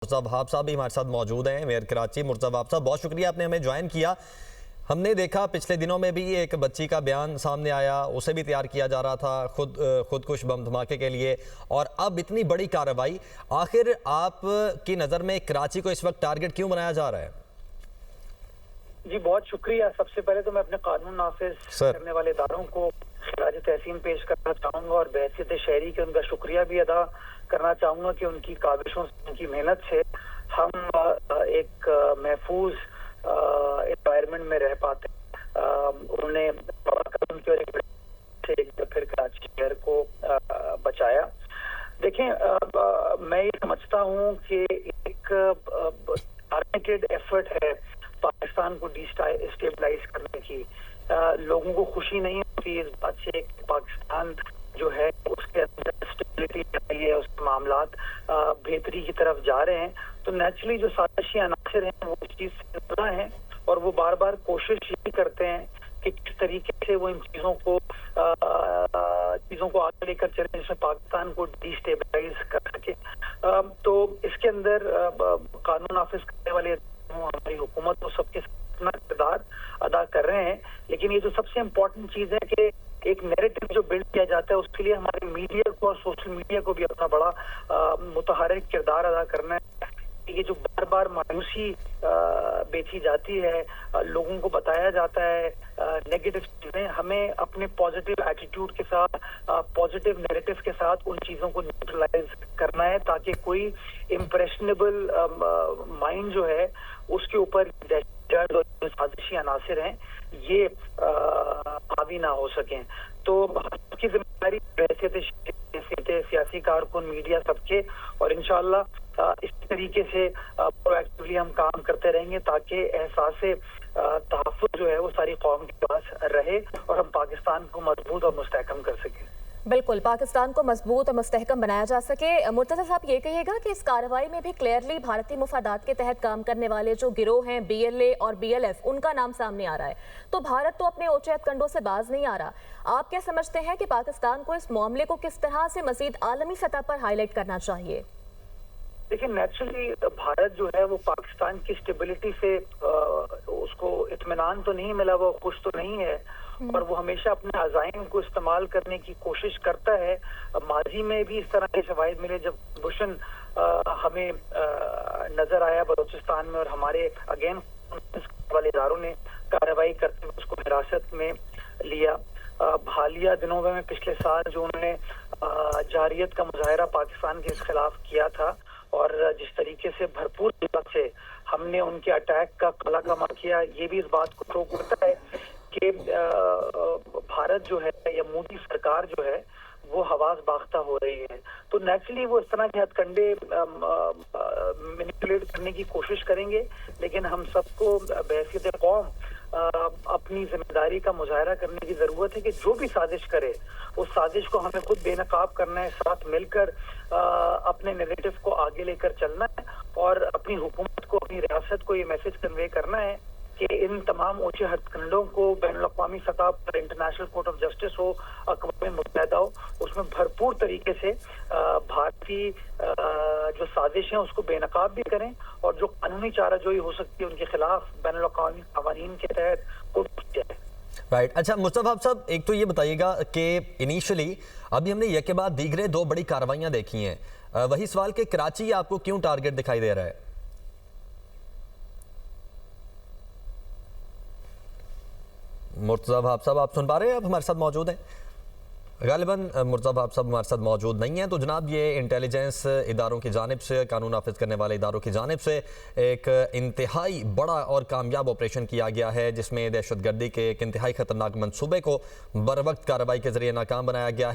मुर्तज़ा वहाब साहब भी हमारे साथ मौजूद हैं, मेयर कराची। मुर्तज़ा वहाब साहब, बहुत शुक्रिया आपने हमें ज्वाइन किया। हमने देखा पिछले दिनों में भी एक बच्ची का बयान सामने आया, उसे भी तैयार किया जा रहा था खुदकुश बम धमाके के लिए, और अब इतनी बड़ी कार्रवाई। आखिर आप की नज़र में कराची को इस वक्त टारगेट क्यों बनाया जा रहा है? जी बहुत शुक्रिया। सबसे पहले तो मैं अपने कानून नाफिज करने वाले इदारों को खिराज तहसीन पेश करना चाहूँगा और बहैसियत शहरी के उनका शुक्रिया भी अदा करना चाहूँगा कि उनकी काविशों से, उनकी मेहनत से हम एक महफूज एनवायरनमेंट में रह पाते हैं। उन्होंने बड़ा कदम किया और एक फिर कराची शहर को बचाया। देखें, मैं ये समझता हूँ कि एक टारगेटेड एफर्ट है पाकिस्तान को डिस्टेबलाइज करने की। लोगों को खुशी नहीं होती इस बात से कि पाकिस्तान जो है उसके अंदर स्टेबिलिटी चाहिए है, उसके मामलात बेहतरी की तरफ जा रहे हैं। तो नेचुरली जो साजिशी अनासर हैं वो इस चीज से जुड़ा है और वो बार बार कोशिश यही करते हैं कि किस तरीके से वो इन चीजों को आगे लेकर चले जिसमें पाकिस्तान को डिस्टेबलाइज कर सके। तो इसके अंदर कानून नाफिज करने वाले हमारी हुकूमत तो सबके अपना किरदार अदा कर रहे हैं, लेकिन ये जो सबसे इम्पोर्टेंट चीज है कि एक नैरेटिव जो बिल्ड किया जाता है उसके लिए हमारे मीडिया को और सोशल मीडिया को भी अपना बड़ा मुतहर्रिक किरदार अदा करना है। ये जो बार बार मायूसी बेची जाती है, लोगों को बताया जाता है नेगेटिव चीजें, हमें अपने पॉजिटिव एटीट्यूड के साथ, पॉजिटिव नैरेटिव के साथ उन चीजों को न्यूट्रलाइज करना है ताकि कोई इम्प्रेशनेबल माइंड जो है उसके ऊपर और साजिशी अनासिर हैं ये हावी ना हो सकें। तो की जिम्मेदारी सियासी कारकुन, मीडिया, सबके, और इंशाअल्लाह इस तरीके से प्रोएक्टिवली हम काम करते रहेंगे ताकि एहसास तहफ़्फ़ुज़ जो है वो सारी कौम के पास रहे और हम पाकिस्तान को मजबूत और मुस्तहकम कर सकें। बिल्कुल, पाकिस्तान को मजबूत और मुस्तहकम बनाया जा सके। मुर्तज़ा साहब, ये कहिएगा कि इस कार्रवाई में भी क्लियरली भारतीय मुफादात के तहत काम करने वाले जो गिरोह हैं BLA और BLF, उनका नाम सामने आ रहा है। तो भारत तो अपने ओछे हथकंडों से बाज नहीं आ रहा। आप क्या समझते हैं कि पाकिस्तान को इस मामले को किस तरह से मजीद आलमी सतह पर हाईलाइट करना चाहिए? देखिए, नेचुरली भारत जो है वो पाकिस्तान की स्टेबिलिटी से उसको इत्मीनान तो नहीं मिला, वो खुश तो नहीं है और वो हमेशा अपने अज़ाइम को इस्तेमाल करने की कोशिश करता है। माजी में भी इस तरह के शवाहिद मिले जब बुशन हमें नजर आया बलूचिस्तान में और हमारे अगेन वाले इदारों ने कार्रवाई करते हुए उसको हिरासत में लिया। हालिया दिनों में पिछले साल जो उन्होंने जारियत का मुजाहरा पाकिस्तान के खिलाफ किया था और जिस तरीके से भरपूर से हमने उनके अटैक का काला कमा किया, ये भी इस बात को शो करता है कि भारत जो है या मोदी सरकार जो है वो हवास बाख्ता हो रही है। तो नेचुरली वो इस तरह के हथकंडे मैनिपुलेट करने की कोशिश करेंगे, लेकिन हम सबको बहैसियत कौम अपनी जिम्मेदारी का मुजाहरा करने की जरूरत है कि जो भी साजिश करे उस साजिश को हमें खुद बेनकाब करना है, साथ मिलकर अपने नैरेटिव को आगे लेकर चलना है और अपनी हुकूमत को, अपनी रियासत को ये मैसेज कन्वे करना है कि इन तमाम ऊंचे हथकंडों को बैनुल-अक़वामी सतह पर इंटरनेशनल कोर्ट ऑफ जस्टिस हो, अक़वाम मुत्तहिदा हो, उसमें भरपूर तरीके से भारतीय जो साजिश है उसको बेनकाब भी करें और जो कानूनी चाराजोई हो सकती है उनके खिलाफ बैनुल-अक़वामी क़वानीन के तहत कोर्ट जाए। राइट। अच्छा मुर्तज़ा वहाब साहब, एक तो ये बताइएगा कि इनिशियली अभी हमने एक के बाद दीगरे दो बड़ी कार्रवाइयाँ देखी हैं, वही सवाल कि कराची आपको क्यों टारगेट दिखाई दे रहा है? मुर्तज़ा वहाब साहब, आप सुन पा रहे हैं? आप हमारे साथ मौजूद हैं? गालिबन मुर्तज़ा वहाब साहब हमारे साथ मौजूद नहीं हैं। तो जनाब, ये इंटेलिजेंस इदारों की जानिब से, कानून नाफिज करने वाले इदारों की जानिब से एक इंतहाई बड़ा और कामयाब ऑपरेशन किया गया है जिसमें दहशतगर्दी के एक इंतहाई ख़तरनाक मनसूबे को बर वक्त कार्रवाई के ज़रिए नाकाम बनाया गया है।